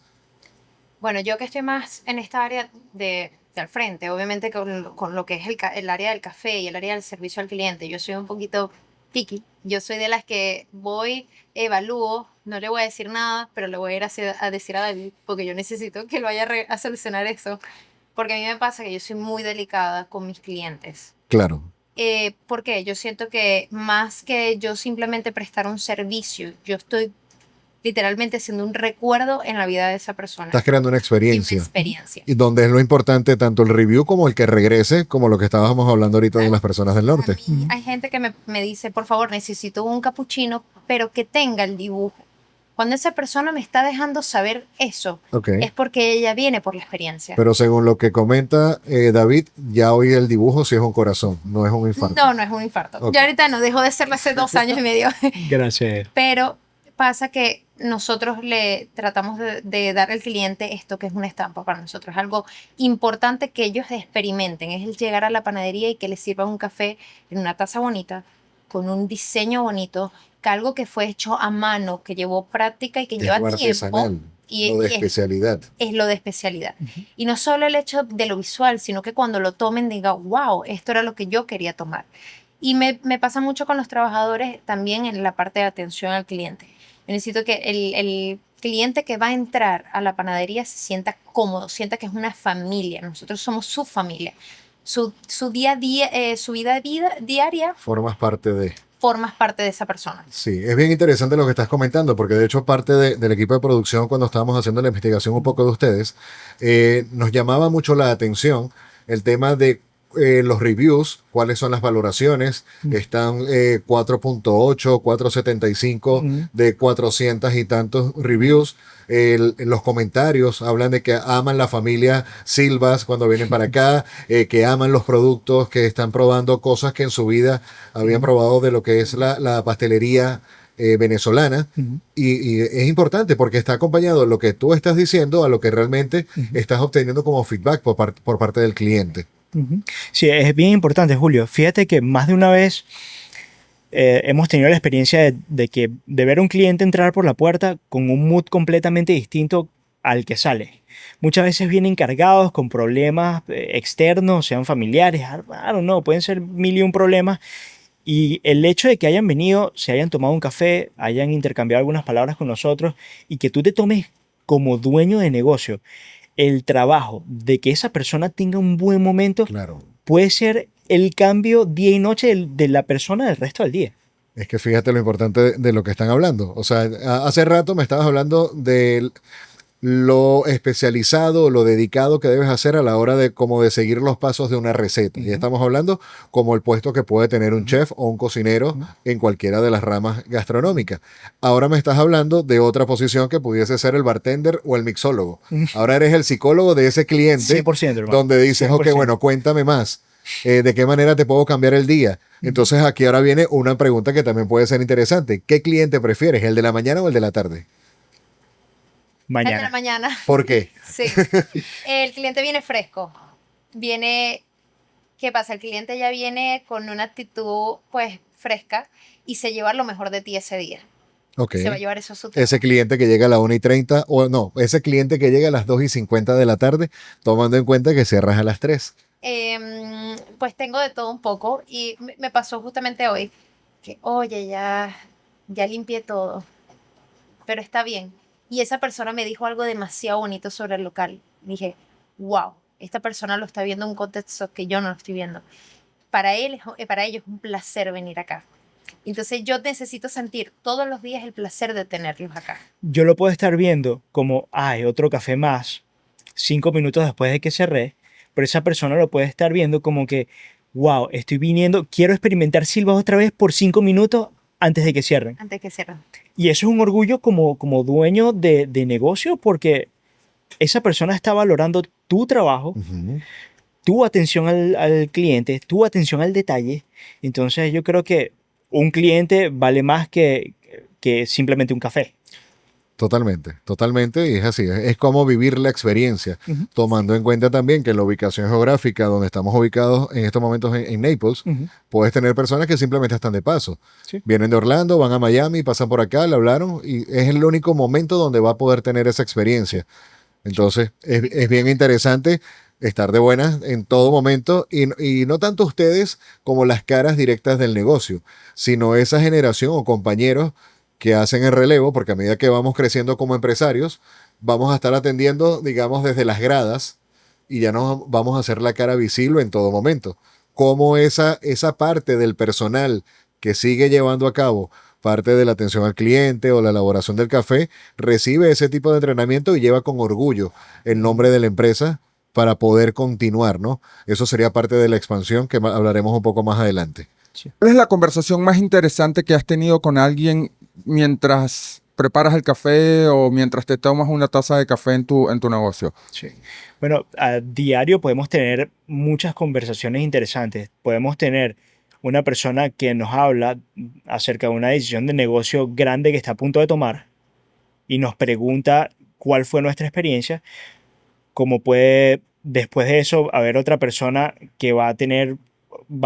Bueno, yo que estoy más en esta área de al frente, obviamente con lo que es el área del café y el área del servicio al cliente, yo soy un poquito picky. Yo soy de las que voy, evalúo, no le voy a decir nada, pero le voy a ir a decir a David, porque yo necesito que lo vaya a solucionar eso. Porque a mí me pasa que yo soy muy delicada con mis clientes. Claro, ¿Por qué? Yo siento que más que yo simplemente prestar un servicio, yo estoy literalmente siendo un recuerdo en la vida de esa persona estás creando una y una experiencia. experiencia. Y donde es lo importante tanto el review como el que regrese, como lo que estábamos hablando ahorita de las personas del A norte. mí hay gente que me dice, por favor, necesito un capuchino, pero que tenga el dibujo. Cuando esa persona me está dejando saber eso, Ok. es porque ella viene por la experiencia. Pero según lo que comenta David, ya hoy el dibujo sí es un corazón, no es un infarto. No, no es un infarto. Ok. Ya ahorita no, dejó de serlo hace 2 años y medio. Gracias. Pero pasa que nosotros le tratamos de dar al cliente esto que es una estampa para nosotros. Es algo importante que ellos experimenten. Es el llegar a la panadería y que les sirvan un café en una taza bonita, con un diseño bonito, que algo que fue hecho a mano, que llevó práctica y que Es lleva lo tiempo. artesanal, Y, lo de y especialidad. es lo de especialidad. Y no solo el hecho de lo visual, sino que cuando lo tomen digan, wow, esto era lo que yo quería tomar. Y me pasa mucho con los trabajadores también en la parte de atención al cliente. Yo necesito que el cliente que va a entrar a la panadería se sienta cómodo, sienta que es una familia. Nosotros somos su familia. Su día a día, su vida diaria, Formas parte de. formas parte de esa persona. Sí, es bien interesante lo que estás comentando, porque de hecho parte del equipo de producción, cuando estábamos haciendo la investigación un poco de ustedes, nos llamaba mucho la atención el tema de los reviews, cuáles son las valoraciones. Están 4.8, 4.75 Ujú. de 400 y tantos reviews. Los comentarios hablan de que aman la familia Silvas cuando vienen para acá, que aman los productos, que están probando cosas que en su vida habían probado de lo que es la pastelería venezolana. Ujú. Y es importante porque está acompañado de lo que tú estás diciendo a lo que realmente estás obteniendo como feedback por parte del cliente. Ujú. Sí, es bien importante, Julio. Fíjate que más de una vez hemos tenido la experiencia de ver a un cliente entrar por la puerta con un mood completamente distinto al que sale. Muchas veces vienen cargados con problemas externos, sean familiares, I don't know, pueden ser mil y un problemas. Y el hecho de que hayan venido, se hayan tomado un café, hayan intercambiado algunas palabras con nosotros y que tú te tomes como dueño de negocio el trabajo de que esa persona tenga un buen momento Claro. puede ser el cambio día y noche de la persona del resto del día. Es que fíjate lo importante de lo que están hablando. O sea, hace rato me estabas hablando de lo especializado, lo dedicado que debes hacer a la hora de como de seguir los pasos de una receta. Y estamos hablando como el puesto que puede tener un chef o un cocinero en cualquiera de las ramas gastronómicas. Ahora me estás hablando de otra posición que pudiese ser el bartender o el mixólogo. Ahora eres el psicólogo de ese cliente 100%, hermano. donde dices, ok, 100%. bueno, cuéntame más. ¿De qué manera te puedo cambiar el día? Entonces aquí ahora viene una pregunta que también puede ser interesante. ¿Qué cliente prefieres, el de la mañana o el de la tarde? El de la Mañana. mañana. ¿Por qué? Sí. El cliente viene fresco. Viene, ¿qué pasa? El cliente ya viene con una actitud pues fresca y se lleva lo mejor de ti ese día. Ok. Se va a llevar eso a su Ese cliente que llega a la 1:30, o no, ese cliente que llega a las 2:50 de la tarde, tomando en cuenta que cierras a las 3. Pues tengo de todo un poco y me pasó justamente hoy que, oye, ya limpié todo, pero está bien. Y esa persona me dijo algo demasiado bonito sobre el local. Dije, wow, esta persona lo está viendo en un contexto que yo no lo estoy viendo. Para ellos es un placer venir acá. Entonces yo necesito sentir todos los días el placer de tenerlos acá. Yo lo puedo estar viendo como, ay, otro café más, 5 minutos después de que cerré, pero esa persona lo puede estar viendo como que, wow, estoy viniendo, quiero experimentar Silvas otra vez por 5 minutos antes de que cierren. Antes que cierren. Y eso es un orgullo como dueño de negocio porque esa persona está valorando tu trabajo, Ujú. tu atención al cliente, tu atención al detalle. Entonces yo creo que un cliente vale más que simplemente un café. Totalmente, totalmente, y es así, es como vivir la experiencia, Ujú. tomando en cuenta también que la ubicación geográfica donde estamos ubicados en estos momentos en Naples, Ujú. puedes tener personas que simplemente están de paso, Sí. vienen de Orlando, van a Miami, pasan por acá, le hablaron, y es el único momento donde va a poder tener esa experiencia. Entonces, es bien interesante estar de buenas en todo momento, y no tanto ustedes como las caras directas del negocio, sino esa generación o compañeros que hacen el relevo, porque a medida que vamos creciendo como empresarios, vamos a estar atendiendo, digamos, desde las gradas y ya nos vamos a hacer la cara visible en todo momento. Cómo esa parte del personal que sigue llevando a cabo parte de la atención al cliente o la elaboración del café, recibe ese tipo de entrenamiento y lleva con orgullo el nombre de la empresa para poder continuar, ¿no? Eso sería parte de la expansión que hablaremos un poco más adelante. ¿Cuál es la conversación más interesante que has tenido con alguien mientras preparas el café o mientras te tomas una taza de café en tu negocio? Sí. Bueno, a diario podemos tener muchas conversaciones interesantes. Podemos tener una persona que nos habla acerca de una decisión de negocio grande que está a punto de tomar y nos pregunta cuál fue nuestra experiencia. Como puede después de eso haber otra persona que va a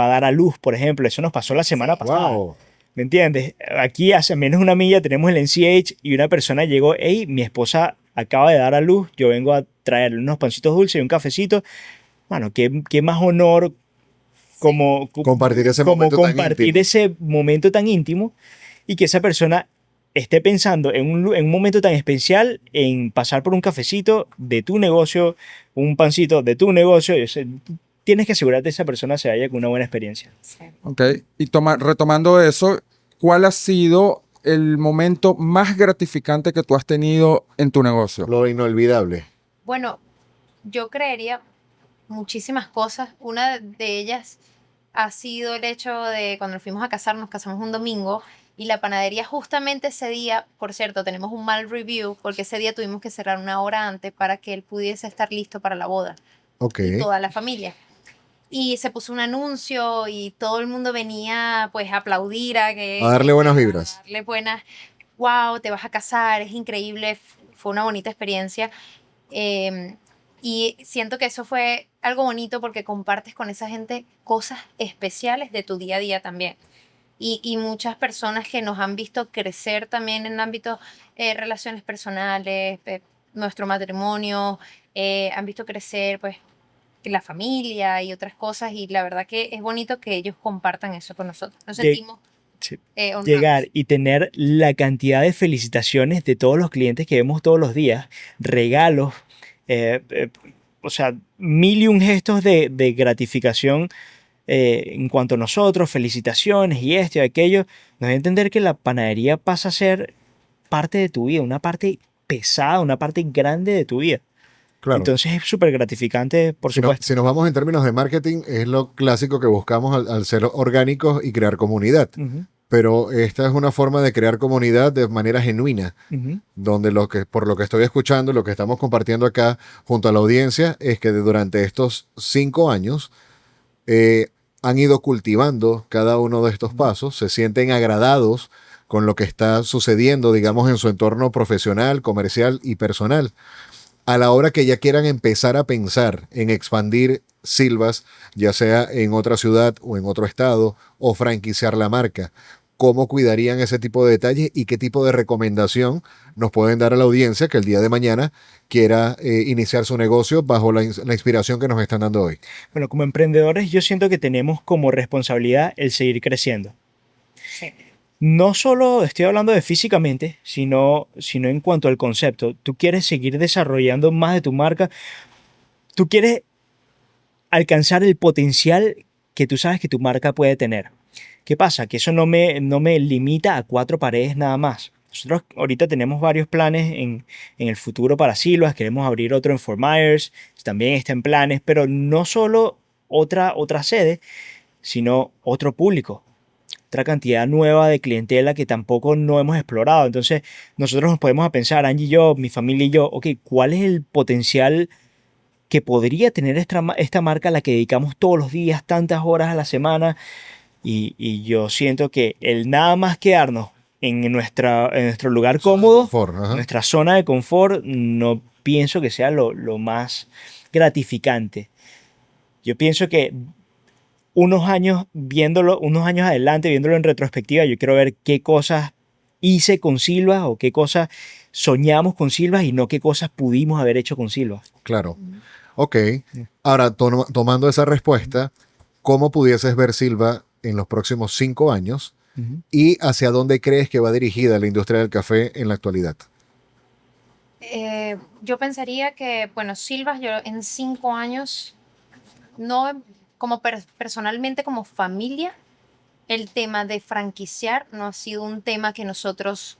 dar a luz, por ejemplo. Eso nos pasó la semana pasada. ¡Wow! ¿Me entiendes? Aquí hace menos de una milla tenemos el NCH y una persona llegó, hey, mi esposa acaba de dar a luz, yo vengo a traerle unos pancitos dulces y un cafecito. Bueno, qué más honor Compartir ese como momento tan compartir íntimo. ese momento tan íntimo y que esa persona esté pensando en un momento tan especial en pasar por un cafecito de tu negocio, un pancito de tu negocio. Tienes que asegurarte que esa persona se vaya con una buena experiencia. Sí. Ok. Y retomando eso, ¿cuál ha sido el momento más gratificante que tú has tenido en tu negocio? Lo inolvidable. Bueno, yo creería muchísimas cosas. Una de ellas ha sido el hecho de cuando nos fuimos a casar, nos casamos un domingo y la panadería justamente ese día, por cierto, tenemos un mal review porque ese día tuvimos que cerrar una hora antes para que él pudiese estar listo para la boda Ok. y toda la familia. Y se puso un anuncio y todo el mundo venía pues a aplaudir, A darle buenas vibras. a darle buenas, wow, te vas a casar, es increíble, fue una bonita experiencia. Eh, y siento que eso fue algo bonito porque compartes con esa gente cosas especiales de tu día a día también. Y muchas personas que nos han visto crecer también en ámbitos relaciones personales, nuestro matrimonio, han visto crecer pues la familia y otras cosas y la verdad que es bonito que ellos compartan eso con nosotros. Nos Lle- sentimos sí. honrados. Llegar y tener la cantidad de felicitaciones de todos los clientes que vemos todos los días, regalos, eh, eh, o sea, mil y un gestos de gratificación en cuanto a nosotros, felicitaciones y esto y aquello, nos da a entender que la panadería pasa a ser parte de tu vida, una parte pesada, una parte grande de tu vida. Claro. Entonces es súper gratificante, por supuesto. Si nos vamos en términos de marketing, es lo clásico que buscamos al ser orgánicos y crear comunidad. Ujú, Pero esta es una forma de crear comunidad de manera genuina, ujú. donde por lo que estoy escuchando, lo que estamos compartiendo acá junto a la audiencia, es que durante estos 5 años eh, han ido cultivando cada uno de estos pasos, se sienten agradados con lo que está sucediendo, digamos, en su entorno profesional, comercial y personal. A la hora que ya quieran empezar a pensar en expandir Silvas, ya sea en otra ciudad o en otro estado, o franquiciar la marca, ¿cómo cuidarían ese tipo de detalles y qué tipo de recomendación nos pueden dar a la audiencia que el día de mañana quiera iniciar su negocio bajo la inspiración que nos están dando hoy? Bueno, como emprendedores yo siento que tenemos como responsabilidad el seguir creciendo. Sí. No solo estoy hablando de físicamente, sino en cuanto al concepto. Tú quieres seguir desarrollando más de tu marca, tú quieres alcanzar el potencial que tú sabes que tu marca puede tener. ¿Qué pasa? Que eso no me limita a 4 paredes nada más. Nosotros ahorita tenemos varios planes en el futuro para Silvas, queremos abrir otro en Fort Myers, también está en planes, pero no solo otra sede, sino otro público, otra cantidad nueva de clientela que tampoco no hemos explorado. Entonces, nosotros nos podemos a pensar, Angie y yo, mi familia y yo, ok, ¿cuál es el potencial que podría tener esta marca a la que dedicamos todos los días, tantas horas a la semana? Y yo siento que el nada más quedarnos en nuestro lugar cómodo, Confort, ajá. nuestra zona de confort, no pienso que sea lo más gratificante. Yo pienso que unos años adelante, viéndolo en retrospectiva, yo quiero ver qué cosas hice con Silva o qué cosas soñamos con Silva y no qué cosas pudimos haber hecho con Silva. Claro. Ok. Ahora, tomando esa respuesta, ¿cómo pudieses ver Silva en los próximos 5 años y hacia dónde crees que va dirigida la industria del café en la actualidad? Yo pensaría que, bueno, Silvas, yo en 5 años, no como personalmente, como familia, el tema de franquiciar no ha sido un tema que nosotros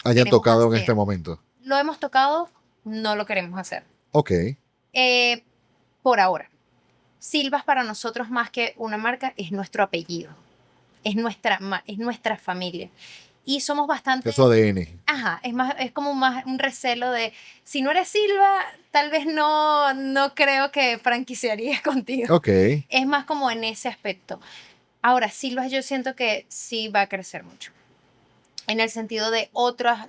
Hayan queremos tocado en hacer. este momento. Lo hemos tocado, no lo queremos hacer. Ok. Por ahora. Silvas para nosotros más que una marca es nuestro apellido, es nuestra familia. Y somos bastante... Es su ADN. Ajá, es como más un recelo de, si no eres Silva, tal vez no creo que franquiciaría contigo. Ok. Es más como en ese aspecto. Ahora, Silva yo siento que sí va a crecer mucho. En el sentido de otras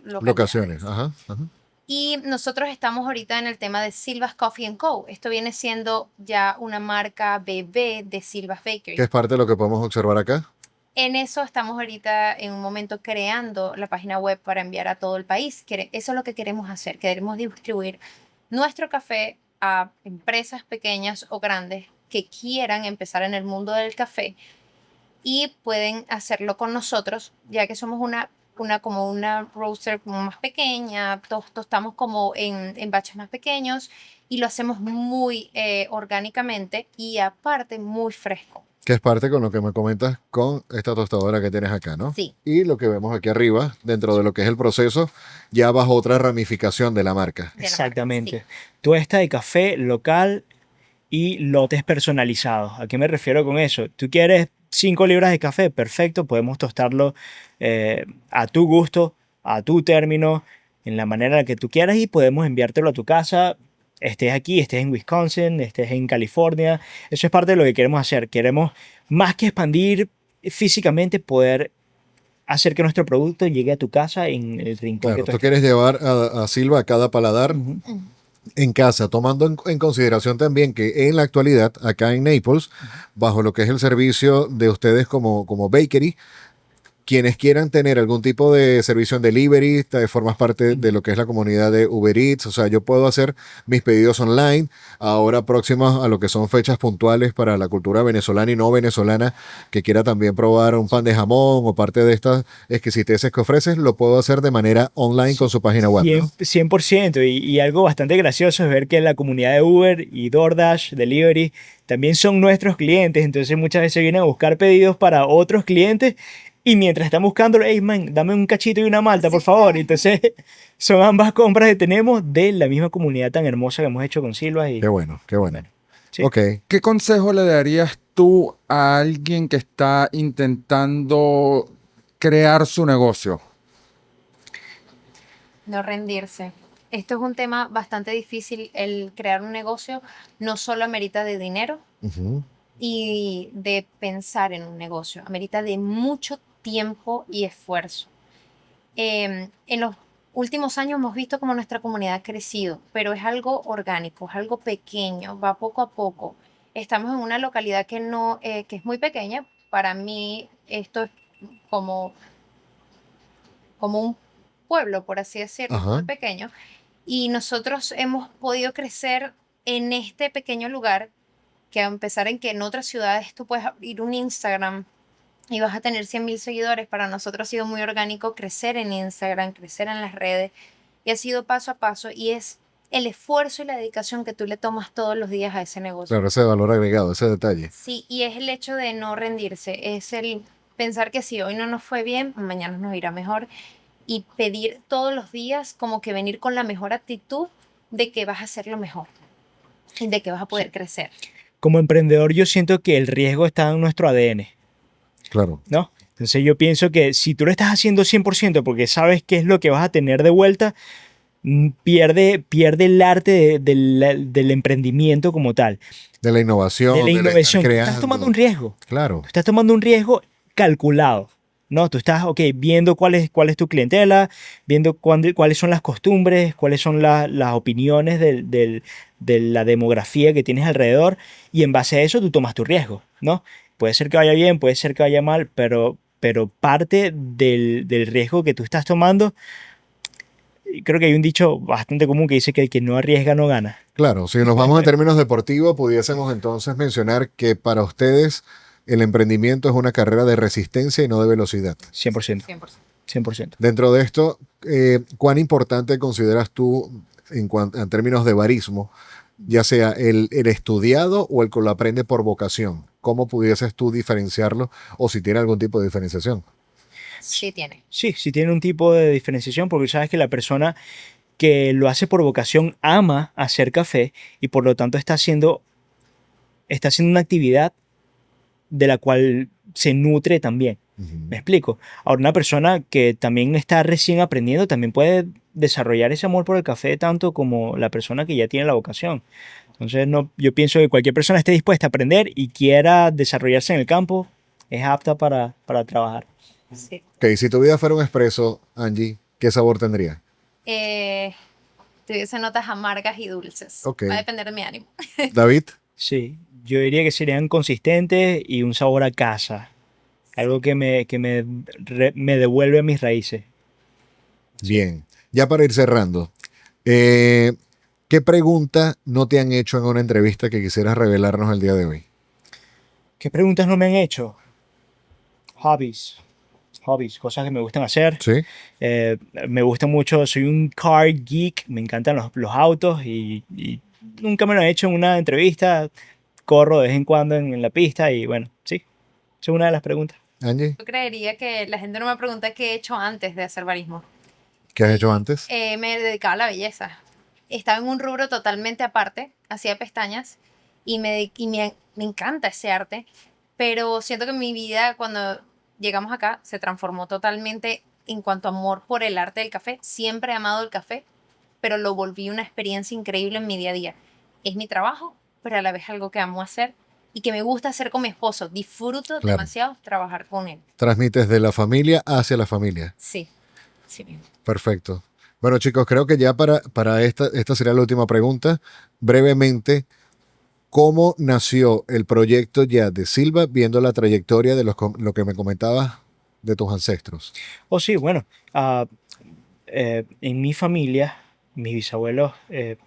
Locaciones. Ajá. Ajá. Y nosotros estamos ahorita en el tema de Silva's Coffee Co. Esto viene siendo ya una marca bebé de Silva's Bakery. ¿Qué es parte de lo que podemos observar acá? En eso estamos ahorita en un momento creando la página web para enviar a todo el país. Eso es lo que queremos hacer. Queremos distribuir nuestro café a empresas pequeñas o grandes que quieran empezar en el mundo del café y pueden hacerlo con nosotros, ya que somos como una roaster como más pequeña, tostamos como en batches más pequeños y lo hacemos muy orgánicamente y aparte muy fresco. Que es parte con lo que me comentas con esta tostadora que tienes acá, ¿no? Sí. Y lo que vemos aquí arriba, dentro de lo que es el proceso, ya bajo otra ramificación de la marca. De la Exactamente. marca, Tuesta de café local y lotes personalizados. ¿A qué me refiero con eso? ¿Tú quieres 5 libras de café? Perfecto, podemos tostarlo a tu gusto, a tu término, en la manera en la que tú quieras y podemos enviártelo a tu casa, estés aquí, estés en Wisconsin, estés en California. Eso es parte de lo que queremos hacer. Queremos, más que expandir físicamente, poder hacer que nuestro producto llegue a tu casa en el rincón Claro, que tú tú estés. quieres llevar a Silva a cada paladar Ujú. en casa, tomando en consideración también que en la actualidad, acá en Naples, bajo lo que es el servicio de ustedes como bakery, quienes quieran tener algún tipo de servicio en delivery, formas parte de lo que es la comunidad de Uber Eats, o sea, yo puedo hacer mis pedidos online, ahora próximas a lo que son fechas puntuales para la cultura venezolana y no venezolana, que quiera también probar un pan de jamón o parte de estas exquisiteces que ofreces, lo puedo hacer de manera online con su página web, ¿no? 100%. Y algo bastante gracioso es ver que la comunidad de Uber y DoorDash, Delivery, también son nuestros clientes. Entonces muchas veces vienen a buscar pedidos para otros clientes y mientras están buscando, hey man, dame un cachito y una malta, por favor. Entonces son ambas compras que tenemos de la misma comunidad tan hermosa que hemos hecho con Silva. Y, Qué bueno, qué bueno. sí. Ok, ¿Qué consejo le darías tú a alguien que está intentando crear su negocio? No rendirse. Esto es un tema bastante difícil. El crear un negocio no solo amerita de dinero ujú, y de pensar en un negocio, amerita de mucho tiempo y esfuerzo. En los últimos años hemos visto cómo nuestra comunidad ha crecido, pero es algo orgánico, es algo pequeño, va poco a poco. Estamos en una localidad que es muy pequeña. Para mí esto es como, como un pueblo, por así decirlo, es muy ajá. pequeño. Y nosotros hemos podido crecer en este pequeño lugar, que a empezar en que en otras ciudades tú puedes abrir un Instagram y vas a tener 100.000 seguidores. Para nosotros ha sido muy orgánico crecer en Instagram, crecer en las redes, y ha sido paso a paso, y es el esfuerzo y la dedicación que tú le tomas todos los días a ese negocio. Claro, ese valor agregado, ese detalle. Sí, y es el hecho de no rendirse, es el pensar que si hoy no nos fue bien, mañana nos irá mejor, y pedir todos los días como que venir con la mejor actitud de que vas a hacer lo mejor y de que vas a poder crecer. como emprendedor yo siento que el riesgo está en nuestro ADN, Claro. ¿no? Entonces yo pienso que si tú lo estás haciendo 100% porque sabes qué es lo que vas a tener de vuelta, pierde el arte del emprendimiento como tal, De la innovación, de la estar innovación. Tú estás creando. tomando un riesgo. Claro. Tú estás tomando un riesgo calculado, ¿no? Tú estás, ok, viendo cuál es tu clientela, viendo cuáles son las costumbres, cuáles son las opiniones de la demografía que tienes alrededor, y en base a eso tú tomas tu riesgo, ¿no? Puede ser que vaya bien, puede ser que vaya mal, pero parte del riesgo que tú estás tomando, creo que hay un dicho bastante común que dice que el que no arriesga no gana. Claro, si nos vamos en términos deportivos, pudiésemos entonces mencionar que para ustedes el emprendimiento es una carrera de resistencia y no de velocidad. 100%. 100%. 100%. Dentro de esto, ¿cuán importante consideras tú en términos de barismo, ya sea el estudiado o el que lo aprende por vocación? ¿Cómo pudieses tú diferenciarlo o si tiene algún tipo de diferenciación? Sí tiene. Sí, sí tiene un tipo de diferenciación porque sabes que la persona que lo hace por vocación ama hacer café y por lo tanto está haciendo una actividad de la cual se nutre también. ¿Me explico? Ahora, una persona que también está recién aprendiendo también puede desarrollar ese amor por el café tanto como la persona que ya tiene la vocación. Entonces, no, yo pienso que cualquier persona esté dispuesta a aprender y quiera desarrollarse en el campo, es apta para trabajar. Sí. Ok, si tu vida fuera un espresso, Angie, ¿qué sabor tendría? Tuviese notas amargas y dulces. Ok. Va a depender de mi ánimo. David, Sí, yo diría que serían consistentes y un sabor a casa. Algo que me devuelve a mis raíces. bien. Ya para ir cerrando, ¿qué pregunta no te han hecho en una entrevista que quisieras revelarnos el día de hoy? ¿Qué preguntas no me han hecho? Hobbies. Hobbies, cosas que me gustan hacer. ¿Sí? Me gusta mucho, soy un car geek, me encantan los autos y nunca me lo he hecho en una entrevista. Corro de vez en cuando en la pista y bueno, sí, esa es una de las preguntas. Angie, Yo creería que la gente no me pregunta qué he hecho antes de hacer barismo. ¿qué has hecho antes? Me dedicaba a la belleza. Estaba en un rubro totalmente aparte, hacía pestañas me encanta ese arte, pero siento que mi vida cuando llegamos acá se transformó totalmente en cuanto a amor por el arte del café. Siempre he amado el café, pero lo volví una experiencia increíble en mi día a día. Es mi trabajo, pero a la vez algo que amo hacer y que me gusta hacer con mi esposo. Disfruto Claro. demasiado trabajar con él. Transmites de la familia hacia la familia. Sí, sí mismo. Perfecto. Bueno, chicos, creo que ya para esta sería la última pregunta. Brevemente, ¿cómo nació el proyecto ya de Silva, viendo la trayectoria de lo que me comentabas de tus ancestros? Oh, sí, bueno, en mi familia, mis bisabuelos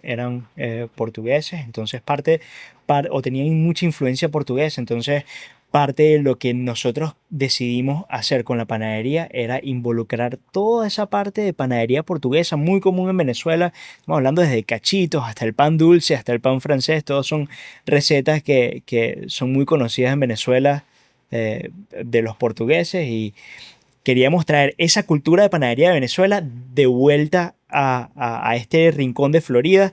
eran portugueses, entonces o tenían mucha influencia portuguesa, entonces parte de lo que nosotros decidimos hacer con la panadería era involucrar toda esa parte de panadería portuguesa, muy común en Venezuela. Estamos hablando desde cachitos hasta el pan dulce, hasta el pan francés, todos son recetas que son muy conocidas en Venezuela de los portugueses y queríamos traer esa cultura de panadería de Venezuela de vuelta a este rincón de Florida.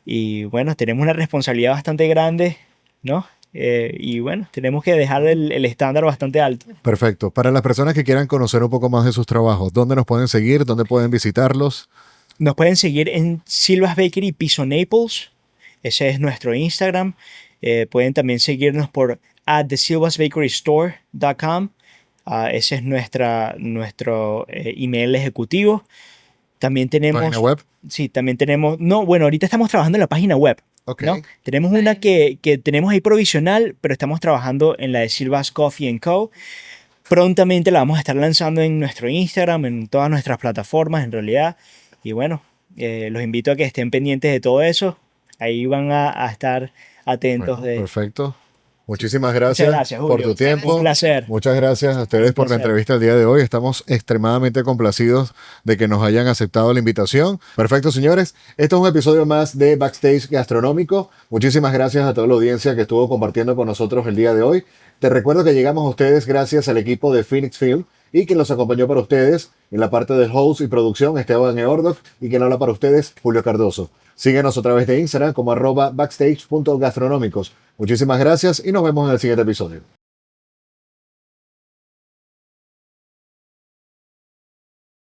Y bueno, tenemos una responsabilidad bastante grande, ¿no? Y bueno, tenemos que dejar el estándar bastante alto. Perfecto. Para las personas que quieran conocer un poco más de sus trabajos, ¿dónde nos pueden seguir? ¿Dónde pueden visitarlos? Nos pueden seguir en Silva's Bakery Piso Naples. Ese es nuestro Instagram. Pueden también seguirnos por @thesilvasbakerystore.com. Ese es nuestro email ejecutivo. También tenemos... ¿Página web? Sí, también tenemos... No, bueno, ahorita estamos trabajando en la página web. Ok. ¿No? Tenemos una que tenemos ahí provisional, pero estamos trabajando en la de Silva's Coffee Co. Prontamente la vamos a estar lanzando en nuestro Instagram, en todas nuestras plataformas, en realidad. Y bueno, los invito a que estén pendientes de todo eso. Ahí van a estar atentos Bueno, de... perfecto. Muchísimas gracias, Muchas gracias, por Julio. tu tiempo. Un placer. Muchas gracias a ustedes Un por la placer. entrevista el día de hoy. Estamos extremadamente complacidos de que nos hayan aceptado la invitación. Perfecto, señores. Esto es un episodio más de Backstage Gastronómico. Muchísimas gracias a toda la audiencia que estuvo compartiendo con nosotros el día de hoy. Te recuerdo que llegamos a ustedes gracias al equipo de Phoenix Film y quien los acompañó para ustedes en la parte del host y producción, Esteban Eordoff, y quien habla para ustedes, Julio Cardoso. Síguenos a través de Instagram como @backstage.gastronómicos. Muchísimas gracias y nos vemos en el siguiente episodio.